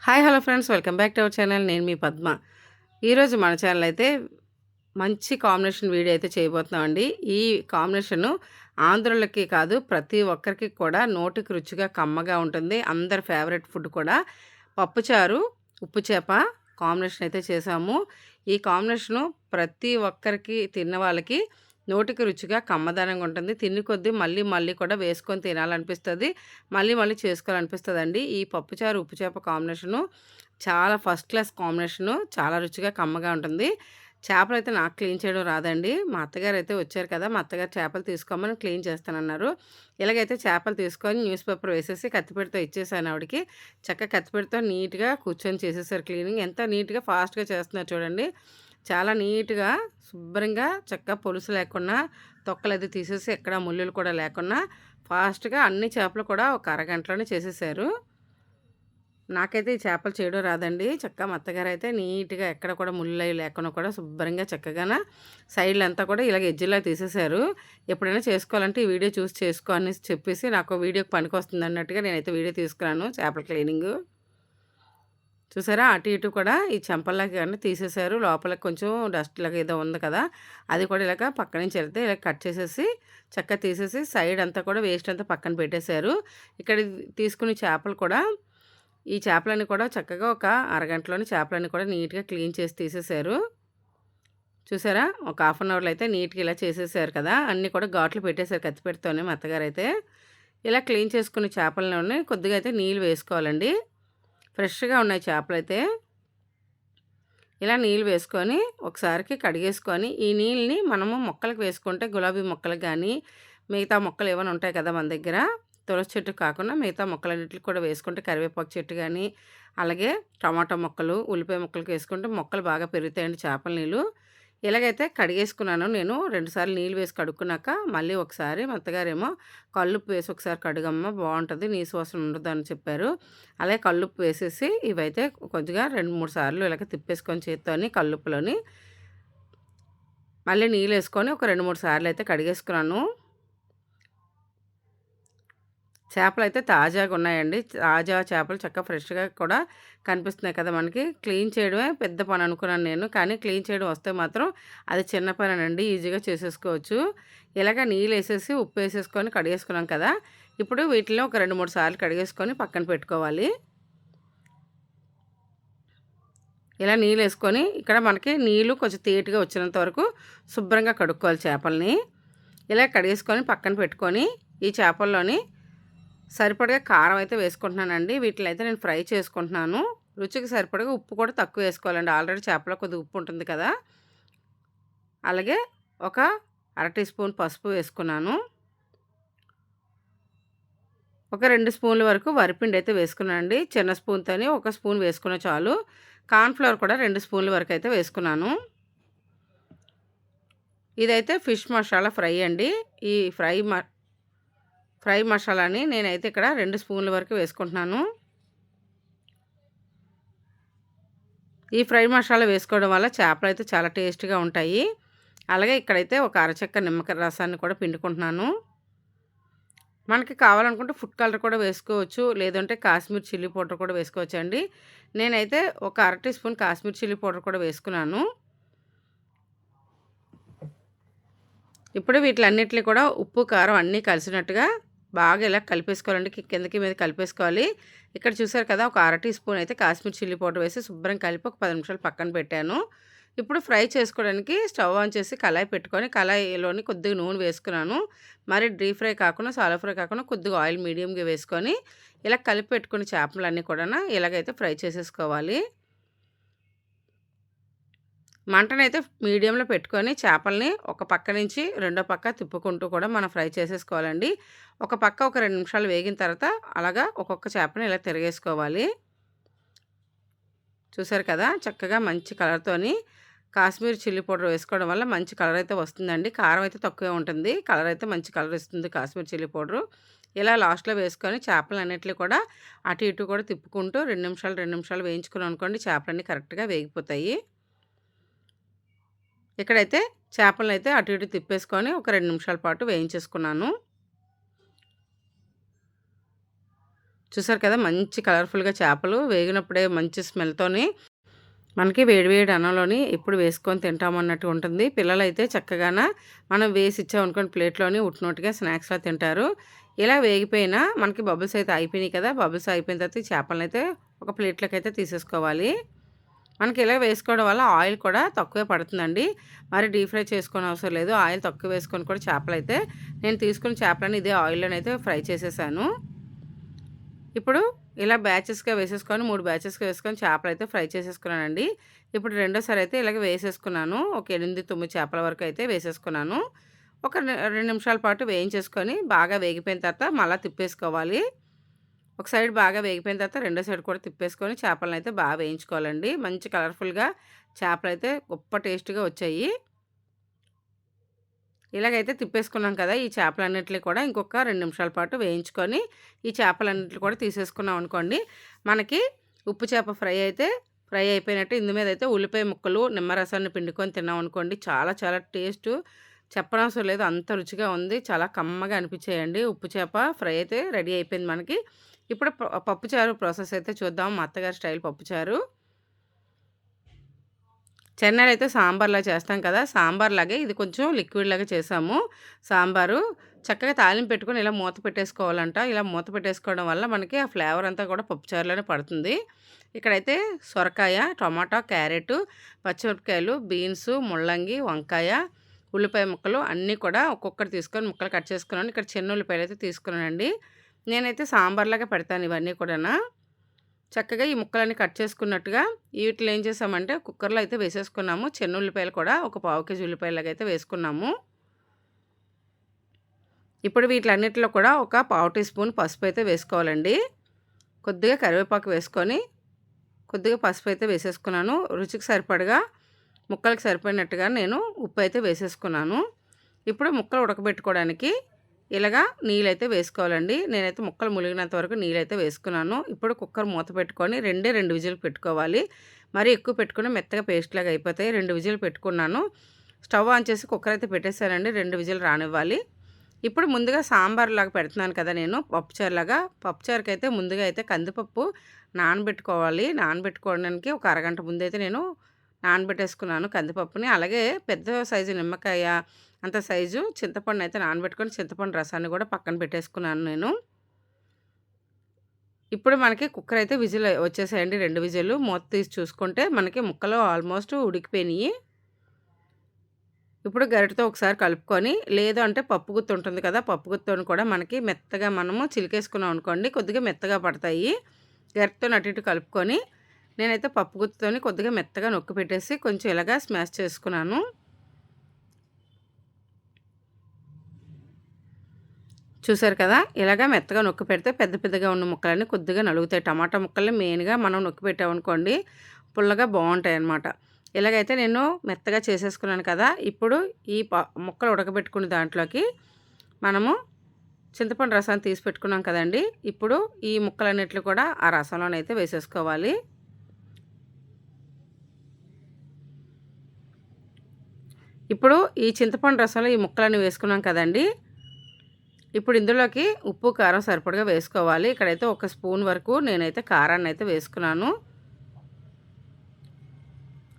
Hi hello friends, welcome back to our channel. నేను మీ పద్మ. ఈరోజు మన ఛానల్ అయితే మంచి కాంబినేషన్ వీడియో అయితే చేయబోతున్నామండి. ఈ కాంబినేషను ఆంధ్రులకి కాదు, ప్రతి ఒక్కరికి కూడా నోటికి రుచిగా కమ్మగా ఉంటుంది. అందరి ఫేవరెట్ ఫుడ్ కూడా పప్పుచారు ఉప్పు చేప కాంబినేషన్ అయితే చేసాము. ఈ కాంబినేషను ప్రతి ఒక్కరికి తిన్న వాళ్ళకి నోటికి రుచిగా కమ్మదనంగా ఉంటుంది. తిని కొద్దీ మళ్ళీ మళ్ళీ కూడా వేసుకొని తినాలనిపిస్తుంది. మళ్ళీ మళ్ళీ చేసుకోవాలనిపిస్తుందండి. ఈ పప్పుచారు ఉప్పు చేప కాంబినేషను చాలా ఫస్ట్ క్లాస్ కాంబినేషను. చాలా రుచిగా కమ్మగా ఉంటుంది. చేపలైతే నాకు క్లీన్ చేయడం రాదండి. మా అత్తగారు అయితే వచ్చారు కదా! మా అత్తగారు చేపలు తీసుకోమని క్లీన్ చేస్తానన్నారు. ఇలాగైతే చేపలు తీసుకొని న్యూస్ పేపర్ వేసేసి కత్తిపీటతో ఇచ్చేసాను ఆవిడకి. చక్కగా కత్తిపీటతో నీట్‌గా కూర్చొని చేసేసారు క్లీనింగ్. ఎంత నీట్‌గా ఫాస్ట్‌గా చేస్తున్నారు చూడండి. చాలా నీట్‌గా శుభ్రంగా చక్కగా పొలుసు లేకుండా తొక్కలది తీసేసి ఎక్కడ ముల్లులు కూడా లేకుండా ఫాస్ట్‌గా అన్ని చేపలు కూడా ఒక అరగంటలోనే చేసేసారు. నాకైతే ఈ చేపలు చేయడం రాదండి. చక్కగా మా అత్తగారైతే నీట్‌గా ఎక్కడ కూడా ముళ్ళయి లేకుండా కూడా శుభ్రంగా చక్కగాన సైడ్‌లంతా కూడా ఇలాగ ఎడ్జ్‌లా తీసేసారు. ఎప్పుడైనా చేసుకోవాలంటే ఈ వీడియో చూసి చేసుకో అనేసి చెప్పేసి నాకు వీడియోకి పనికొస్తుందన్నట్టుగా నేనైతే వీడియో తీసుకున్నాను చేపల క్లీనింగు. చూసారా? అటు ఇటు కూడా ఈ చెంపల్లాగా అన్నీ తీసేసారు. లోపల కొంచెం డస్ట్ లాగా ఏదో ఉంది కదా! అది కూడా ఇలాగ పక్క నుంచి ఎళ్తే ఇలా కట్ చేసేసి చక్కగా తీసేసి సైడ్ అంతా కూడా వేస్ట్ అంతా పక్కన పెట్టేశారు. ఇక్కడ తీసుకున్న చేపలు కూడా ఈ చేపలన్నీ కూడా చక్కగా ఒక అరగంటలోనే చేపలన్నీ కూడా నీట్‌గా క్లీన్ చేసి తీసేశారు. చూసారా? ఒక హాఫ్ అన్ అవర్‌లో అయితే నీట్‌గా ఇలా చేసేసారు కదా! అన్నీ కూడా ఘాట్లు పెట్టేశారు కత్తిపీటతోనే మా అత్తగారైతే. ఇలా క్లీన్ చేసుకున్న చేపల్లోనే కొద్దిగా అయితే నీళ్ళు వేసుకోవాలండి. ఫ్రెష్‌గా ఉన్నాయి చేపలైతే. ఇలా నీళ్ళు వేసుకొని ఒకసారికి కడిగేసుకొని ఈ నీళ్ళని మనము మొక్కలకు వేసుకుంటే గులాబీ మొక్కలకు గానీ, మిగతా మొక్కలు ఏమైనా ఉంటాయి కదా మన దగ్గర, తులసి చెట్టు కాకుండా మిగతా మొక్కలన్నిటికి కూడా వేసుకుంటే కరివేపాకు చెట్టు గానీ, అలాగే టమాటా మొక్కలు, ఉల్లిపాయ మొక్కలకి వేసుకుంటే మొక్కలు బాగా పెరుగుతాయండి చేపల నీళ్ళు. ఇలాగైతే కడిగేసుకున్నాను నేను. 2 సార్లు నీళ్ళు వేసి కడుక్కున్నాక మళ్ళీ ఒకసారి మా అత్తగారేమో కల్లుప్పు వేసి ఒకసారి కడుగమ్మా బావుంటది. నీసు వాసన ఉండదని చెప్పారు. అలాగే కల్లుప్పు వేసేసి ఇవైతే కొద్దిగా 2, 3 సార్లు ఇలాగ తిప్పేసుకొని చేత్తోని కల్లుప్పులోని మళ్ళీ నీళ్ళేసుకొని ఒక 2, 3 సార్లయితే కడిగేసుకున్నాను. చేపలైతే తాజాగున్నాయండి. తాజా చేపలు చక్కగా ఫ్రెష్‌గా కూడా కనిపిస్తున్నాయి కదా మనకి. క్లీన్ చేయడమే పెద్ద పని అనుకున్నాను నేను. కానీ క్లీన్ చేయడం వస్తే మాత్రం అది చిన్న పనేనండి. ఈజీగా చేసేసుకోవచ్చు. ఇలాగ నీళ్ళేసేసి, ఉప్పేసేసుకొని కడిగేసుకున్నాం కదా! ఇప్పుడు వీటిలో ఒక 2, 3 సార్లు కడిగేసుకొని పక్కన పెట్టుకోవాలి. ఇలా నీళ్ళేసుకొని ఇక్కడ మనకి నీళ్ళు కొంచెం తేటగా వచ్చినంత వరకు శుభ్రంగా కడుక్కోవాలి చేపల్ని. ఇలా కడిగేసుకొని పక్కన పెట్టుకొని ఈ చేపల్లోని సరిపడగా కారం అయితే వేసుకుంటున్నానండి. వీటిలో అయితే నేను ఫ్రై చేసుకుంటున్నాను. రుచికి సరిపడగా ఉప్పు కూడా తక్కువ వేసుకోవాలండి. ఆల్రెడీ చేపలో కొద్దిగా ఉప్పు ఉంటుంది కదా! అలాగే ఒక అర టీ స్పూన్ పసుపు వేసుకున్నాను. ఒక 2 స్పూన్ల వరకు వరిపిండి అయితే వేసుకున్నానండి. చిన్న స్పూన్‌తోని ఒక స్పూన్ వేసుకున్న చాలు. కార్న్ ఫ్లోర్ కూడా 2 స్పూన్ల వరకు అయితే వేసుకున్నాను. ఇదైతే ఫిష్ మసాలా ఫ్రై అండి. ఈ ఫ్రై మసాలాని నేనైతే ఇక్కడ 2 స్పూన్ల వరకు వేసుకుంటున్నాను. ఈ ఫ్రై మసాలా వేసుకోవడం వల్ల చేపలైతే చాలా టేస్ట్‌గా ఉంటాయి. అలాగే ఇక్కడైతే ఒక అరచెక్క నిమ్మకాయ రసాన్ని కూడా పిండుకుంటున్నాను. మనకి కావాలనుకుంటే ఫుడ్ కలర్ కూడా వేసుకోవచ్చు. లేదంటే కాశ్మీర్ చిల్లీ పౌడర్ కూడా వేసుకోవచ్చండి. నేనైతే ఒక అర tea spoon Kashmir chilli powder కూడా వేసుకున్నాను. ఇప్పుడు వీటిలన్నిటిని కూడా ఉప్పు, కారం అన్నీ కలిసినట్టుగా బాగా ఇలా కలిపేసుకోవాలండి. కిందకి మీద కలిపేసుకోవాలి. ఇక్కడ చూసారు కదా! ఒక అర టీ స్పూన్ అయితే కాశ్మీర్ చిల్లీ పౌడర్ వేసి శుభ్రం కలిపి ఒక 10 నిమిషాలు పక్కన పెట్టాను. ఇప్పుడు ఫ్రై చేసుకోవడానికి స్టవ్ ఆన్ చేసి కళాయి పెట్టుకొని కళాయిలోని కొద్దిగా నూనె వేసుకున్నాను. మరి డీప్ ఫ్రై కాకుండా షాలో ఫ్రై కాకుండా కొద్దిగా ఆయిల్ మీడియంగా వేసుకొని ఇలా కలిపి పెట్టుకున్న చేపలన్నీ కూడా ఇలాగైతే ఫ్రై చేసేసుకోవాలి. మంటనైతే మీడియంలో పెట్టుకొని చేపల్ని ఒక పక్క నుంచి రెండో పక్క తిప్పుకుంటూ కూడా మనం ఫ్రై చేసేసుకోవాలండి. ఒక పక్క ఒక 2 నిమిషాలు వేగిన తర్వాత అలాగా ఒక్కొక్క చేపని ఇలా తిరగేసుకోవాలి. చూసారు కదా! చక్కగా మంచి కలర్‌తోని కాశ్మీర్ చిల్లీ పౌడర్ వేసుకోవడం వల్ల మంచి కలర్ అయితే వస్తుందండి. కారం అయితే తక్కువే ఉంటుంది. కలర్ అయితే మంచి కలర్ ఇస్తుంది కాశ్మీర్ చిల్లీ పౌడరు. ఇలా లాస్ట్‌లో వేసుకొని చేపలన్నిటిని కూడా అటు ఇటు కూడా తిప్పుకుంటూ 2 నిమిషాలు వేయించుకున్నాం అనుకోండి చేపలన్నీ కరెక్ట్‌గా వేగిపోతాయి. ఇక్కడైతే చేపలనైతే అటు ఇటు తిప్పేసుకొని ఒక 2 నిమిషాల పాటు వేయించేసుకున్నాను. చూసారు కదా మంచి కలర్‌ఫుల్‌గా చేపలు వేగినప్పుడే మంచి స్మెల్‌తోని మనకి వేడి వేడి అన్నంలోని ఎప్పుడు వేసుకొని తింటామన్నట్టు ఉంటుంది. పిల్లలైతే చక్కగాన మనం వేసి ఇచ్చామనుకోండి ప్లేట్‌లోని ఉట్టినోటిగా స్నాక్స్‌లా తింటారు. ఇలా వేగిపోయినా మనకి బబుల్స్ అయితే అయిపోయినాయి కదా! బబుల్స్ అయిపోయిన తర్వాత ఈ చేపలనైతే ఒక ప్లేట్‌లోకైతే తీసేసుకోవాలి. మనకి ఇలా వేసుకోవడం వల్ల ఆయిల్ కూడా తక్కువే పడుతుందండి. మరి డీప్ ఫ్రై చేసుకోనవసరం లేదు. ఆయిల్ తక్కువ వేసుకొని కూడా చేపలైతే నేను తీసుకున్న చేపలని ఇదే ఆయిల్‌లోనైతే ఫ్రై చేసేసాను. ఇప్పుడు ఇలా బ్యాచెస్‌గా వేసేసుకొని 3 బ్యాచెస్‌గా వేసుకొని చేపలైతే ఫ్రై చేసేసుకున్నానండి. ఇప్పుడు రెండోసారి అయితే ఇలాగ వేసేసుకున్నాను. ఒక 8, 9 చేపల వరకు అయితే వేసేసుకున్నాను. ఒక 2 నిమిషాల పాటు వేయించేసుకొని బాగా వేగిపోయిన తర్వాత మళ్ళా తిప్పేసుకోవాలి. ఒక సైడ్ బాగా వేగిపోయిన తర్వాత రెండో సైడ్ కూడా తిప్పేసుకొని చేపలనైతే బాగా వేయించుకోవాలండి. మంచి కలర్‌ఫుల్‌గా చేపలైతే గొప్ప టేస్ట్‌గా వచ్చాయి. ఇలాగైతే తిప్పేసుకున్నాం కదా! ఈ చేపలన్నిటిని కూడా ఇంకొక 2 నిమిషాల పాటు వేయించుకొని, ఈ చేపలన్నిటిని కూడా తీసేసుకున్నాం అనుకోండి, మనకి ఉప్పు చేప ఫ్రై అయితే ఫ్రై అయిపోయినట్టు. ఇందు మీదైతే ఉల్లిపాయ ముక్కలు, నిమ్మరసాన్ని పిండుకొని తిన్నామనుకోండి చాలా చాలా టేస్టు చెప్పనవసరం లేదు. అంత రుచిగా ఉంది. చాలా కమ్మగా అనిపించాయండి. ఉప్పు చేప ఫ్రై అయితే రెడీ అయిపోయింది మనకి. ఇప్పుడు పప్పుచారు ప్రాసెస్ అయితే చూద్దాం. మా అత్తగారి స్టైల్ పప్పుచారు. చెన్నైలైతే సాంబార్‌లా చేస్తాం కదా! సాంబార్‌లాగే ఇది కొంచెం లిక్విడ్‌లాగా చేసాము. సాంబారు చక్కగా తాలింపు పెట్టుకొని ఇలా మూత పెట్టేసుకోవాలంట. ఇలా మూత పెట్టేసుకోవడం వల్ల మనకి ఆ ఫ్లేవర్ అంతా కూడా పప్పుచారులోనే పడుతుంది. ఇక్కడైతే సొరకాయ, టమాటా, క్యారెటు, పచ్చిమిరపకాయలు, బీన్సు, ముల్లంగి, వంకాయ, ఉల్లిపాయ ముక్కలు అన్నీ కూడా ఒక్కొక్కటి తీసుకొని ముక్కలు కట్ చేసుకున్నాను. ఇక్కడ చిన్న ఉల్లిపాయలైతే తీసుకున్నానండి. నేనైతే సాంబార్‌లాగా పెడతాను ఇవన్నీ కూడాను. చక్కగా ఈ ముక్కలన్నీ కట్ చేసుకున్నట్టుగా వీటిలో ఏం చేసామంటే కుక్కర్‌లో అయితే వేసేసుకున్నాము. చిన్న ఉల్లిపాయలు కూడా ఒక పావు కేజీ ఉల్లిపాయలాగా అయితే వేసుకున్నాము. ఇప్పుడు వీటిలన్నిటిలో కూడా ఒక పావు టీ స్పూన్ పసుపు అయితే వేసుకోవాలండి. కొద్దిగా కరివేపాకు వేసుకొని, కొద్దిగా పసుపు అయితే వేసేసుకున్నాను. రుచికి సరిపడగా ముక్కలకు సరిపోయినట్టుగా నేను ఉప్పు అయితే వేసేసుకున్నాను. ఇప్పుడు ముక్కలు ఉడకబెట్టుకోవడానికి ఇలాగా నీళ్ళైతే వేసుకోవాలండి. నేనైతే ముక్కలు ములిగినంత వరకు నీళ్ళైతే వేసుకున్నాను. ఇప్పుడు కుక్కర్ మూత పెట్టుకొని 2 విజిల్లు పెట్టుకోవాలి. మరీ ఎక్కువ పెట్టుకుని మెత్తగా పేస్ట్‌లాగా అయిపోతాయి. 2 విజిల్లు పెట్టుకున్నాను. స్టవ్ ఆన్ చేసి కుక్కర్ అయితే పెట్టేసానండి. 2 విజిల్లు రానివ్వాలి. ఇప్పుడు ముందుగా సాంబార్‌లాగా పెడుతున్నాను కదా నేను పప్పుచారులాగా. పప్పుచారుకైతే ముందుగా అయితే కందిపప్పు నానబెట్టుకోవాలి. నానబెట్టుకోవడానికి ఒక అరగంట ముందైతే నేను నానబెట్టేసుకున్నాను కందిపప్పుని. అలాగే పెద్ద సైజు నిమ్మకాయ అంత సైజు చింతపండునైతే నానబెట్టుకొని చింతపండు రసాన్ని కూడా పక్కన పెట్టేసుకున్నాను నేను. ఇప్పుడు మనకి కుక్కర్ అయితే విజిల్ వచ్చేసాయండి 2 విజిల్లు. మూత తీసి చూసుకుంటే మనకి ముక్కలు ఆల్మోస్ట్ ఉడికిపోయినియి. ఇప్పుడు గరిటెతో ఒకసారి కలుపుకొని, లేదు అంటే పప్పు గుత్తి ఉంటుంది కదా! పప్పు గుత్తోని కూడా మనకి మెత్తగా మనము చిలికేసుకున్నాం అనుకోండి కొద్దిగా మెత్తగా పడతాయి. గరిటెతోని అటు ఇటు కలుపుకొని, నేనైతే పప్పు గుత్తితోని కొద్దిగా మెత్తగా నొక్కి పెట్టేసి కొంచెం ఇలాగా స్మాష్ చేసుకున్నాను. చూసారు కదా! ఇలాగా మెత్తగా నొక్కి పెడితే పెద్ద పెద్దగా ఉన్న ముక్కలన్నీ కొద్దిగా నలుగుతాయి. టమాటా ముక్కల్ని మెయిన్‌గా మనం నొక్కి పెట్టామనుకోండి పుల్లగా బావుంటాయన్నమాట. ఇలాగైతే నేను మెత్తగా చేసేసుకున్నాను కదా! ఇప్పుడు ఈ ముక్కలు ఉడకబెట్టుకున్న దాంట్లోకి మనము చింతపండు రసాన్ని తీసి పెట్టుకున్నాం కదండీ! ఇప్పుడు ఈ ముక్కలన్నిటిని కూడా ఆ రసంలోనైతే వేసేసుకోవాలి. ఇప్పుడు ఈ చింతపండు రసంలో ఈ ముక్కలన్నీ వేసుకున్నాం కదండీ! ఇప్పుడు ఇందులోకి ఉప్పు, కారం సరిపడగా వేసుకోవాలి. ఇక్కడైతే ఒక స్పూన్ వరకు నేనైతే కారాన్నయితే వేసుకున్నాను.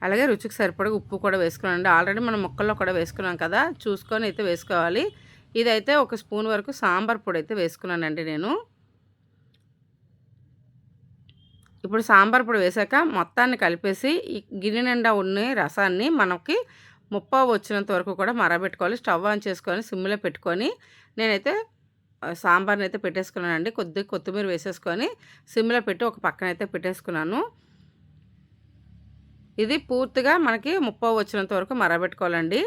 అలాగే రుచికి సరిపడగా ఉప్పు కూడా వేసుకున్నానండి. ఆల్రెడీ మనం ముక్కల్లో కూడా వేసుకున్నాం కదా! చూసుకొని అయితే వేసుకోవాలి. ఇదైతే ఒక స్పూన్ వరకు సాంబార్ పొడైతే వేసుకున్నానండి నేను. ఇప్పుడు సాంబార్ పొడి వేశాక మొత్తాన్ని కలిపేసి ఈ గిన్నె నిండా ఉన్న రసాన్ని మనకి ముప్పావు వచ్చినంత వరకు కూడా మరగబెట్టుకోవాలి. స్టవ్ ఆన్ చేసుకొని సిమ్‌లో పెట్టుకొని నేనైతే సాంబార్‌నైతే పెట్టేసుకున్నానండి. కొద్దిగా కొత్తిమీర వేసేసుకొని సిమ్‌లో పెట్టి ఒక పక్కనైతే పెట్టేసుకున్నాను. ఇది పూర్తిగా మనకి ముప్పావు వచ్చినంత వరకు మరగబెట్టుకోవాలండి.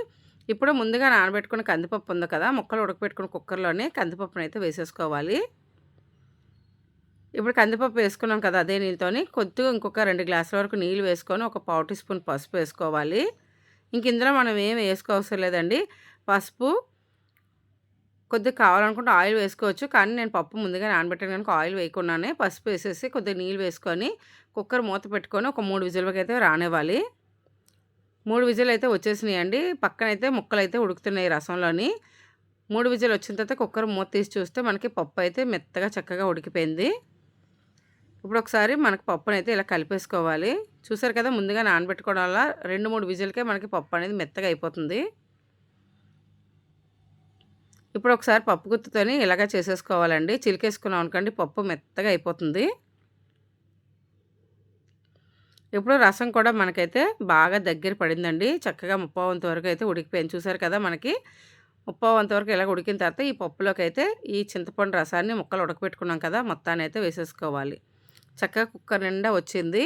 ఇప్పుడు ముందుగా నానబెట్టుకున్న కందిపప్పు ఉంది కదా! ముక్కలు ఉడకబెట్టుకున్న కుక్కర్‌లోనే కందిపప్పునైతే వేసేసుకోవాలి. ఇప్పుడు కందిపప్పు వేసుకున్నాం కదా! అదే నీళ్ళతోని కొద్దిగా ఇంకొక 2 గ్లాసుల వరకు నీళ్ళు వేసుకొని ఒక పావు టీ స్పూన్ పసుపు వేసుకోవాలి. ఇంక ఇందులో మనం ఏమి వేసుకోవసరం లేదండి. పసుపు కొద్దిగా కావాలనుకుంటే ఆయిల్ వేసుకోవచ్చు. కానీ నేను పప్పు ముందుగా నానబెట్టాను గనుక ఆయిల్ వేయకుండానే పసుపు వేసేసి కొద్దిగా నీళ్ళు వేసుకొని కుక్కర్ మూత పెట్టుకొని ఒక 3 విజిల్‌లకైతే రానివ్వాలి. 3 విజిల్‌లయితే వచ్చేసినాయండి. పక్కనైతే ముక్కలైతే ఉడుకుతున్నాయి రసంలోని. 3 విజిల్ వచ్చిన తర్వాత కుక్కర్ మూత తీసి చూస్తే మనకి పప్పు అయితే మెత్తగా చక్కగా ఉడికిపోయింది. ఇప్పుడు ఒకసారి మనకు పప్పునైతే ఇలా కలిపేసుకోవాలి. చూసారు కదా! ముందుగా నానబెట్టుకోవడం వల్ల 2, 3 విజిల్‌కే మనకి పప్పు అనేది మెత్తగా అయిపోతుంది. ఇప్పుడు ఒకసారి పప్పు గుత్తితోని ఇలాగ చేసేసుకోవాలండి. చిలికేసుకున్నాం అనుకోండి పప్పు మెత్తగా అయిపోతుంది. ఇప్పుడు రసం కూడా మనకైతే బాగా దగ్గర పడిందండి. చక్కగా ముప్పావంతు వరకు అయితే ఉడికిపోయింది. చూసారు కదా! మనకి ముప్పావంతు వరకు ఇలాగ ఉడికిన తర్వాత ఈ పప్పులోకైతే ఈ చింతపండు రసాన్ని ముక్కలు ఉడకబెట్టుకున్నాం కదా! మొత్తాన్నయితే వేసేసుకోవాలి. చక్కగా కుక్కర్ నిండా వచ్చింది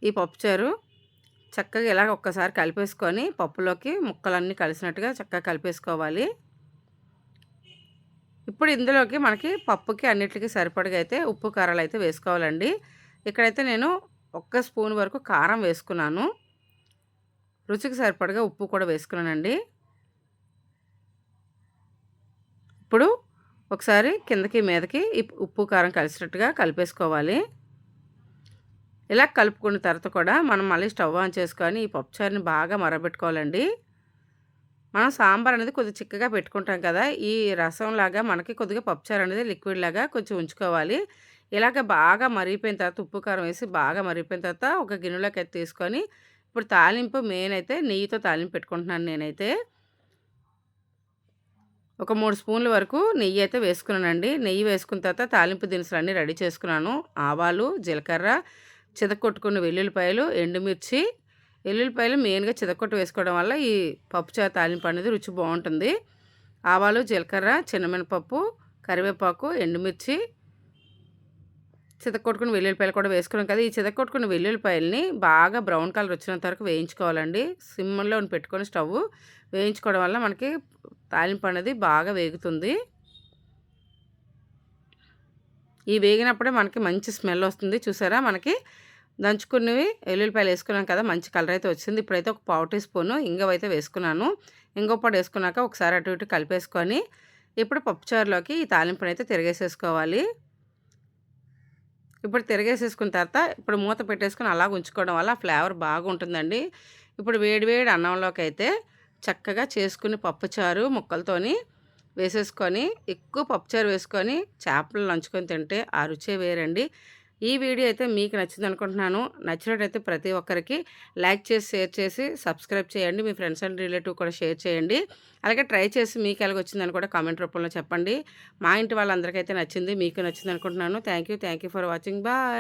ఈ పప్పుచారు. చక్కగా ఇలాగ ఒక్కసారి కలిపేసుకొని పప్పులోకి ముక్కలన్నీ కలిసినట్టుగా చక్కగా కలిపేసుకోవాలి. ఇప్పుడు ఇందులోకి మనకి పప్పుకి అన్నిట్లికి సరిపడగా అయితే ఉప్పు, కారాలైతే వేసుకోవాలండి. ఇక్కడైతే నేను ఒక్క స్పూన్ వరకు కారం వేసుకున్నాను. రుచికి సరిపడగా ఉప్పు కూడా వేసుకున్నానండి. ఇప్పుడు ఒకసారి కిందకి మీదకి ఈ ఉప్పు, కారం కలిసినట్టుగా కలిపేసుకోవాలి. ఇలా కలుపుకున్న తర్వాత కూడా మనం మళ్ళీ స్టవ్ ఆన్ చేసుకొని ఈ పప్పుచారుని బాగా మరగబెట్టుకోవాలండి. మనం సాంబార్ అనేది కొద్దిగా చిక్కగా పెట్టుకుంటాం కదా! ఈ రసంలాగా మనకి కొద్దిగా పప్పుచారు అనేది లిక్విడ్‌లాగా కొంచెం ఉంచుకోవాలి. ఇలాగ బాగా మరిగిపోయిన తర్వాత ఉప్పు, కారం వేసి బాగా మరిగిపోయిన తర్వాత ఒక గిన్నెలోకి అయితే తీసుకొని ఇప్పుడు తాలింపు మెయిన్ అయితే నెయ్యితో తాలింపు పెట్టుకుంటున్నాను నేనైతే. ఒక 3 స్పూన్ల వరకు నెయ్యి అయితే వేసుకున్నానండి. నెయ్యి వేసుకున్న తర్వాత తాలింపు దినుసులన్నీ రెడీ చేసుకున్నాను. ఆవాలు, జీలకర్ర, చితక్కొట్టుకున్న వెల్లుల్లిపాయలు, ఎండుమిర్చి, ఎల్లుల్లిపాయలు మెయిన్‌గా చితక్కొట్టి వేసుకోవడం వల్ల ఈ పప్పుచారు తాలింపు అనేది రుచి బావుంటుంది. ఆవాలు, జీలకర్ర, చిన్నమినపప్పు, కరివేపాకు, ఎండుమిర్చి, చితక్కొట్టుకున్న వెల్లుల్లిపాయలు కూడా వేసుకున్నాం కదా! ఈ చితక్కొట్టుకున్న వెల్లుల్లిపాయలని బాగా బ్రౌన్ కలర్ వచ్చేంత వరకు వేయించుకోవాలండి. సిమ్‌లో పెట్టుకొని స్టవ్వు వేయించుకోవడం వల్ల మనకి తాలింపు అనేది బాగా వేగుతుంది. ఈ వేగినప్పుడే మనకి మంచి స్మెల్ వస్తుంది. చూసారా మనకి దంచుకున్నవి ఎల్లుల్లిపాయలు వేసుకున్నాం కదా! మంచి కలర్ అయితే వచ్చింది. ఇప్పుడైతే ఒక పావు టీ స్పూను ఇంగువైతే వేసుకున్నాను. ఇంగువ పొడి వేసుకున్నాక ఒకసారి అటు ఇటు కలిపేసుకొని ఇప్పుడు పప్పుచారులోకి ఈ తాలింపునైతే తిరగేసేసుకోవాలి. ఇప్పుడు తిరగేసేసుకున్న తర్వాత ఇప్పుడు మూత పెట్టేసుకొని అలాగ ఉంచుకోవడం వల్ల ఫ్లేవర్ బాగుంటుందండి. ఇప్పుడు వేడి వేడి అన్నంలోకైతే చక్కగా చేసుకుని పప్పుచారు ముక్కలతోని వేసేసుకొని ఎక్కువ పప్పుచారు వేసుకొని చేపలు నంచుకొని తింటే ఆ రుచే వేరండి. ఈ వీడియో అయితే మీకు నచ్చిందనుకుంటున్నాను. నచ్చినట్టయితే ప్రతి ఒక్కరికి లైక్ చేసి, షేర్ చేసి, సబ్స్క్రైబ్ చేయండి. మీ ఫ్రెండ్స్ అండ్ రిలేటివ్ కూడా షేర్ చేయండి. అలాగే ట్రై చేసి మీకు ఎలాగొచ్చిందని కూడా కామెంట్ రూపంలో చెప్పండి. మా ఇంటి వాళ్ళందరికైతే నచ్చింది. మీకు నచ్చిందనుకుంటున్నాను. Thank you for watching. Bye.